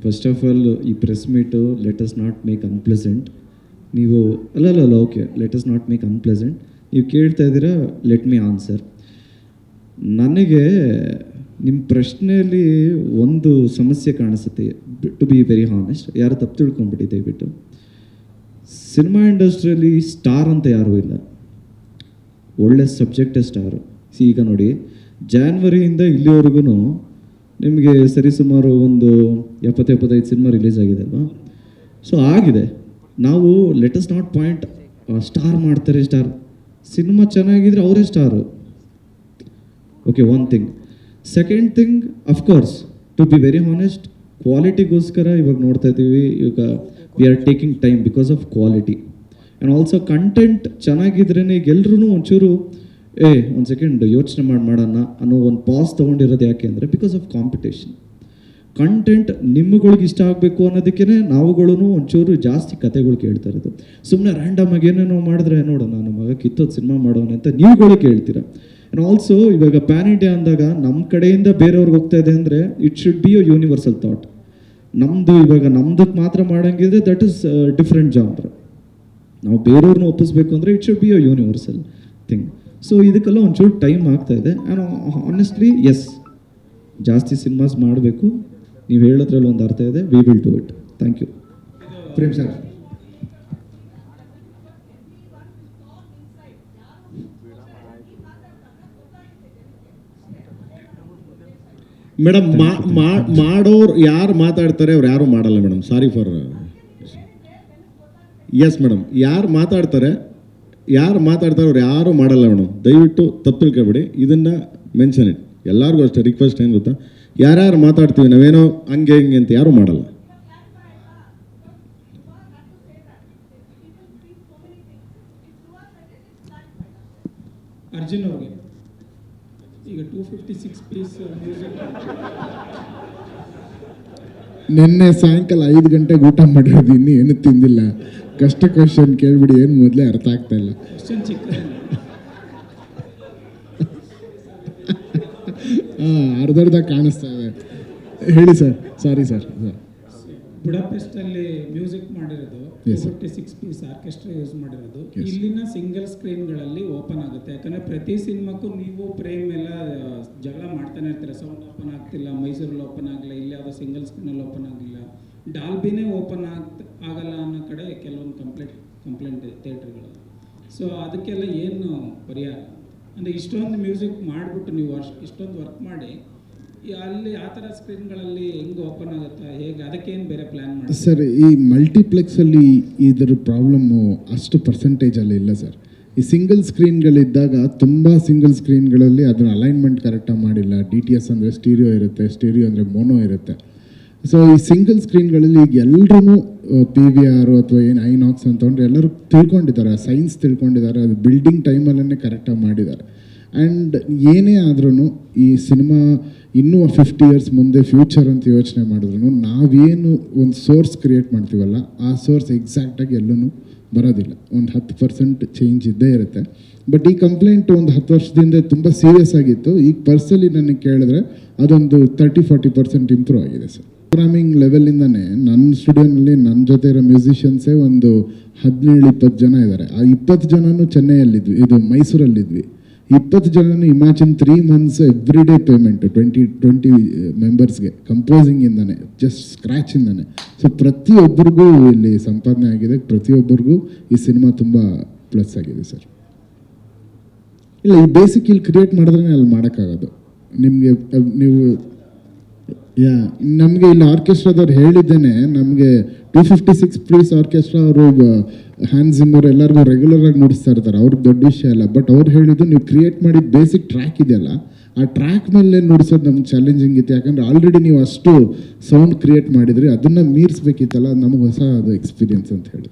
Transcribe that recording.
First of all ಈ press meet let us not make unpleasant. ನೀವು ಅಲ್ಲ okay, let us not make unpleasant. ನೀವು ಕೇಳ್ತಾ ಇದ್ದೀರಾ, ಲೆಟ್ ಮೀ ಆನ್ಸರ್. ನನಗೆ ನಿಮ್ಮ ಪ್ರಶ್ನೆಯಲ್ಲಿ ಒಂದು ಸಮಸ್ಯೆ ಕಾಣಿಸುತ್ತೆ, ಟು ಬಿ ವೆರಿ ಹಾನೆಸ್ಟ್. ಯಾರು ತಪ್ಪು ತಿಳ್ಕೊಂಬಿಟ್ಟು ದಯವಿಟ್ಟು. ಸಿನಿಮಾ ಇಂಡಸ್ಟ್ರಿಯಲ್ಲಿ ಸ್ಟಾರ್ ಅಂತ ಯಾರೂ ಇಲ್ಲ, ಒಳ್ಳೆ ಸಬ್ಜೆಕ್ಟೇ ಸ್ಟಾರು. ಈಗ ನೋಡಿ, ಜಾನ್ವರಿಯಿಂದ ಇಲ್ಲಿವರೆಗೂ ನಿಮಗೆ ಸರಿಸುಮಾರು ಒಂದು 70-75 ಸಿನಿಮಾ ರಿಲೀಸ್ ಆಗಿದೆ ಅಲ್ವಾ? ಸೊ ಆಗಿದೆ. ನಾವು let us not point star ಮಾಡ್ತಾರೆ, ಸ್ಟಾರ್. ಸಿನಿಮಾ ಚೆನ್ನಾಗಿದ್ರೆ ಅವರೇ star. Okay, one thing. Second thing, of course to be very honest, ಕ್ವಾಲಿಟಿಗೋಸ್ಕರ ಇವಾಗ ನೋಡ್ತಾ ಇದ್ದೀವಿ. ಇವಾಗ we are taking time because of quality and also content ಚೆನ್ನಾಗಿದ್ರೇ ಈಗ ಎಲ್ರೂ ಒಂಚೂರು ಒಂದು ಸೆಕೆಂಡ್ ಯೋಚನೆ ಮಾಡೋಣ ಅನ್ನೋ ಒಂದು ಪಾಸ್ ತೊಗೊಂಡಿರೋದು. ಯಾಕೆ ಅಂದರೆ ಬಿಕಾಸ್ ಆಫ್ ಕಾಂಪಿಟೇಷನ್. ಕಂಟೆಂಟ್ ನಿಮ್ಮಗಳಿಗೆ ಇಷ್ಟ ಆಗಬೇಕು ಅನ್ನೋದಕ್ಕೇ ನಾವುಗಳೂ ಒಂಚೂರು ಜಾಸ್ತಿ ಕತೆಗಳು ಕೇಳ್ತಾ ಇರೋದು. ಸುಮ್ಮನೆ ರ್ಯಾಂಡಮ್ ಆಗಿ ಏನೇನೋ ಮಾಡಿದ್ರೆ ನೋಡೋಣ ನಮ್ಮ ಮಗ ಕಿತ್ತೋದು ಸಿನಿಮಾ ಮಾಡೋಣ ಅಂತ ನೀವುಗಳು ಕೇಳ್ತೀರ. ಆ್ಯಂಡ್ ಆಲ್ಸೋ ಇವಾಗ ಪ್ಯಾನ್ ಇಂಡಿಯಾ ಅಂದಾಗ ನಮ್ಮ ಕಡೆಯಿಂದ ಬೇರೆಯವ್ರಿಗೆ ಹೋಗ್ತಾ ಇದೆ ಅಂದರೆ it should be a universal thought. ನಮ್ಮದು ಇವಾಗ ನಮ್ದಕ್ಕೆ ಮಾತ್ರ ಮಾಡೋಂಗಿದ್ರೆ ದಟ್ ಈಸ್ ಡಿಫ್ರೆಂಟ್ ಜಾನ್ರ್. ನಾವು ಬೇರೆಯವ್ರನ್ನ ಒಪ್ಪಿಸ್ಬೇಕು ಅಂದರೆ it should be a universal thing. So ಇದಕ್ಕೆಲ್ಲ ಒಂಚೂರು ಟೈಮ್ ಆಗ್ತಾ ಇದೆ. ಆ್ಯಂಡ್ ಆನೆಸ್ಟ್ಲಿ ಎಸ್, ಜಾಸ್ತಿ ಸಿನಿಮಾಸ್ ಮಾಡಬೇಕು. ನೀವು ಹೇಳೋದ್ರಲ್ಲಿ ಒಂದು ಅರ್ಥ ಇದೆ. We will do it. Thank you. Prem sir. Madam, ಮಾಡೋರು ಯಾರು ಮಾತಾಡ್ತಾರೆ ಅವ್ರು ಯಾರು ಮಾಡಲ್ಲ madam. Sorry for yes madam. ಯಾರು ಮಾತಾಡ್ತಾರೆ ಅವ್ರು ಯಾರು ಮಾಡಲ್ಲ ಮೇಡಮ್. ದಯವಿಟ್ಟು ತಪ್ಪು ತಿಳ್ಕೊಬೇಡಿ, ಇದನ್ನು ಮೆನ್ಷನ್ ಇಟ್. ಎಲ್ಲರಿಗೂ ಅಷ್ಟೇ ರಿಕ್ವೆಸ್ಟ್. ಏನು ಗೊತ್ತಾ, ಯಾರ್ಯಾರು ಮಾತಾಡ್ತೀವಿ ನಾವೇನೋ ಹಂಗೆ ಹಿಂಗೆ ಅಂತ ಯಾರೂ ಮಾಡಲ್ಲ. ಅರ್ಜುನ್ ಅವ್ರಿಗೆ ಈಗ 256 ಪೀಸ್ ಮ್ಯೂಸಿಕ್. ನಿನ್ನೆ ಸಾಯಂಕಾಲ 5 ಗಂಟೆಗೆ ಊಟ ಮಾಡಿರೋದು, ಇನ್ನೂ ಏನು ತಿಂದಿಲ್ಲ. ಕಷ್ಟ ಕ್ವಶನ್ ಕೇಳ್ಬಿಡಿ, ಏನು ಮೊದಲೇ ಅರ್ಥ ಆಗ್ತಾ ಇಲ್ಲ. ಕ್ವಶನ್ ಚಿಕ್ಕ ಅರ್ಧರ್ಧ ಕಾಣಿಸ್ತಾ ಇದೆ. ಹೇಳಿ ಸರ್. Sorry sir. ಬುಡಾಪೆಸ್ಟಲ್ಲಿ ಮ್ಯೂಸಿಕ್ ಮಾಡಿರೋದು 256 ಪೀಸ್ ಆರ್ಕೆಸ್ಟ್ರಾ ಯೂಸ್ ಮಾಡಿರೋದು. ಇಲ್ಲಿನ ಸಿಂಗಲ್ ಸ್ಕ್ರೀನ್ಗಳಲ್ಲಿ ಓಪನ್ ಆಗುತ್ತೆ. ಯಾಕಂದರೆ ಪ್ರತಿ ಸಿನಿಮಾಕ್ಕೂ ನೀವು ಪ್ರೇಮ್ ಎಲ್ಲ ಜಗಳ ಮಾಡ್ತಾನೆ ಇರ್ತೀರ. ಸೌಂಡ್ ಓಪನ್ ಆಗ್ತಿಲ್ಲ, ಮೈಸೂರಲ್ಲಿ ಓಪನ್ ಆಗಲಿಲ್ಲ, ಇಲ್ಲಿ ಯಾವುದೋ ಸಿಂಗಲ್ ಸ್ಕ್ರೀನಲ್ಲಿ ಓಪನ್ ಆಗಲಿಲ್ಲ, ಡಾಲ್ಬಿನೇ ಓಪನ್ ಆಗಲ್ಲ ಅನ್ನೋ ಕಡೆ ಕೆಲವೊಂದು ಕಂಪ್ಲೇಂಟ್ ಥಿಯೇಟ್ರ್ಗಳು. ಸೊ ಅದಕ್ಕೆಲ್ಲ ಏನು ಪರಿಹಾರ ಅಂದರೆ, ಇಷ್ಟೊಂದು ಮ್ಯೂಸಿಕ್ ಮಾಡಿಬಿಟ್ಟು ನೀವು ಇಷ್ಟೊಂದು ವರ್ಕ್ ಮಾಡಿ ಅಲ್ಲಿ ಆ ಥರ ಸ್ಕ್ರೀನ್ಗಳಲ್ಲಿ ಹೆಂಗೆ ಓಪನ್ ಆಗುತ್ತಾ, ಹೇಗೆ, ಅದಕ್ಕೇನು ಬೇರೆ ಪ್ಲ್ಯಾನ್ ಮಾಡಿ? ಸರ್, ಈ ಮಲ್ಟಿಪ್ಲೆಕ್ಸಲ್ಲಿ ಇದರ ಪ್ರಾಬ್ಲಮ್ಮು ಅಷ್ಟು ಪರ್ಸೆಂಟೇಜಲ್ಲಿ ಇಲ್ಲ ಸರ್. ಈ ಸಿಂಗಲ್ ಸ್ಕ್ರೀನ್ಗಳಿದ್ದಾಗ ತುಂಬ ಸಿಂಗಲ್ ಸ್ಕ್ರೀನ್ಗಳಲ್ಲಿ ಅದರ ಅಲೈನ್ಮೆಂಟ್ ಕರೆಕ್ಟಾಗಿ ಮಾಡಿಲ್ಲ. DTS ಅಂದರೆ ಸ್ಟೀರಿಯೋ ಇರುತ್ತೆ, ಸ್ಟೀರಿಯೋ ಅಂದರೆ ಮೋನೋ ಇರುತ್ತೆ. ಸೊ ಈ ಸಿಂಗಲ್ ಸ್ಕ್ರೀನ್ಗಳಲ್ಲಿ ಈಗ ಎಲ್ಲರೂ PVR ಅಥವಾ ಏನು ಐನಾಕ್ಸ್ ಅಂತಂದರೆ ಎಲ್ಲರೂ ತಿಳ್ಕೊಂಡಿದ್ದಾರೆ, ಸೈನ್ಸ್ ತಿಳ್ಕೊಂಡಿದ್ದಾರೆ. ಅದು ಬಿಲ್ಡಿಂಗ್ ಟೈಮಲ್ಲೇ ಕರೆಕ್ಟಾಗಿ ಮಾಡಿದ್ದಾರೆ. ಆ್ಯಂಡ್ ಏನೇ ಆದ್ರೂ ಈ ಸಿನಿಮಾ ಇನ್ನೂ 50 ಇಯರ್ಸ್ ಮುಂದೆ ಫ್ಯೂಚರ್ ಅಂತ ಯೋಚನೆ ಮಾಡಿದ್ರು ನಾವೇನು ಒಂದು ಸೋರ್ಸ್ ಕ್ರಿಯೇಟ್ ಮಾಡ್ತೀವಲ್ಲ, ಆ ಸೋರ್ಸ್ ಎಕ್ಸಾಕ್ಟಾಗಿ ಎಲ್ಲೂ ಬರೋದಿಲ್ಲ. ಒಂದು 10% ಚೇಂಜ್ ಇದ್ದೇ ಇರುತ್ತೆ. ಬಟ್ ಈ ಕಂಪ್ಲೇಂಟ್ ಒಂದು 10 ವರ್ಷದಿಂದ ತುಂಬ ಸೀರಿಯಸ್ ಆಗಿತ್ತು. ಈಗ ಪರ್ಸನಲಿ ನನಗೆ ಕೇಳಿದ್ರೆ ಅದೊಂದು 30-40% ಇಂಪ್ರೂವ್ ಆಗಿದೆ ಸರ್. ಪ್ರೋಗ್ರಾಮಿಂಗ್ ಲೆವೆಲಿಂದನೇ ನನ್ನ ಸ್ಟುಡಿಯೋನಲ್ಲಿ ನನ್ನ ಜೊತೆ ಇರೋ ಮ್ಯೂಸಿಷಿಯನ್ಸೇ ಒಂದು 17-20 ಜನ ಇದ್ದಾರೆ. ಆ 20 ಜನನೂ ಚೆನ್ನೈಯಲ್ಲಿದ್ವಿ, ಇದು ಮೈಸೂರಲ್ಲಿದ್ವಿ. 20 ಜನನು imagine 3 months every day payment 20 ಮೆಂಬರ್ಸ್ಗೆ ಕಂಪೋಸಿಂಗಿಂದಾನೆ, ಜಸ್ಟ್ ಸ್ಕ್ರ್ಯಾಚಿಂದಾನೆ. ಸೊ ಪ್ರತಿಯೊಬ್ಬರಿಗೂ ಇಲ್ಲಿ ಸಂಪಾದನೆ ಆಗಿದೆ, ಪ್ರತಿಯೊಬ್ಬರಿಗೂ ಈ ಸಿನಿಮಾ ತುಂಬ ಪ್ಲಸ್ ಆಗಿದೆ ಸರ್. ಇಲ್ಲ, ಈ ಬೇಸಿಕ್ ಇಲ್ಲಿ ಕ್ರಿಯೇಟ್ ಮಾಡಿದ್ರೆ ಅಲ್ಲಿ ಮಾಡೋಕ್ಕಾಗೋದು ನಿಮಗೆ. ನೀವು ನಮಗೆ ಇಲ್ಲಿ ಆರ್ಕೆಸ್ಟ್ರಾದವ್ರು ಹೇಳಿದ್ದೇನೆ, ನಮಗೆ 256 ಪೀಸ್ ಆರ್ಕೆಸ್ಟ್ರಾ ಅವರು ಹ್ಯಾನ್ಸ್ ಜಿಮ್ಮರ್ ಎಲ್ಲರಿಗೂ ರೆಗ್ಯುಲರಾಗಿ ನುಡಿಸ್ತಾ ಇರ್ತಾರೆ. ಅವ್ರಿಗೆ ದೊಡ್ಡ ವಿಷಯ ಅಲ್ಲ. ಬಟ್ ಅವ್ರು ಹೇಳಿದ್ದು ನೀವು ಕ್ರಿಯೇಟ್ ಮಾಡಿದ ಬೇಸಿಕ್ ಟ್ರ್ಯಾಕ್ ಇದೆಯಲ್ಲ, ಆ ಟ್ರ್ಯಾಕ್ ಮೇಲೆ ನುಡಿಸೋದು ನಮ್ಗೆ ಚಾಲೆಂಜಿಂಗ್ ಇತ್ತು. ಯಾಕಂದರೆ ಆಲ್ರೆಡಿ ನೀವು ಅಷ್ಟು ಸೌಂಡ್ ಕ್ರಿಯೇಟ್ ಮಾಡಿದ್ರಿ, ಅದನ್ನು ಮೀರಿಸ್ಬೇಕಿತ್ತಲ್ಲ, ನಮಗೆ ಹೊಸ ಅದು ಎಕ್ಸ್ಪೀರಿಯನ್ಸ್ ಅಂತ ಹೇಳಿ.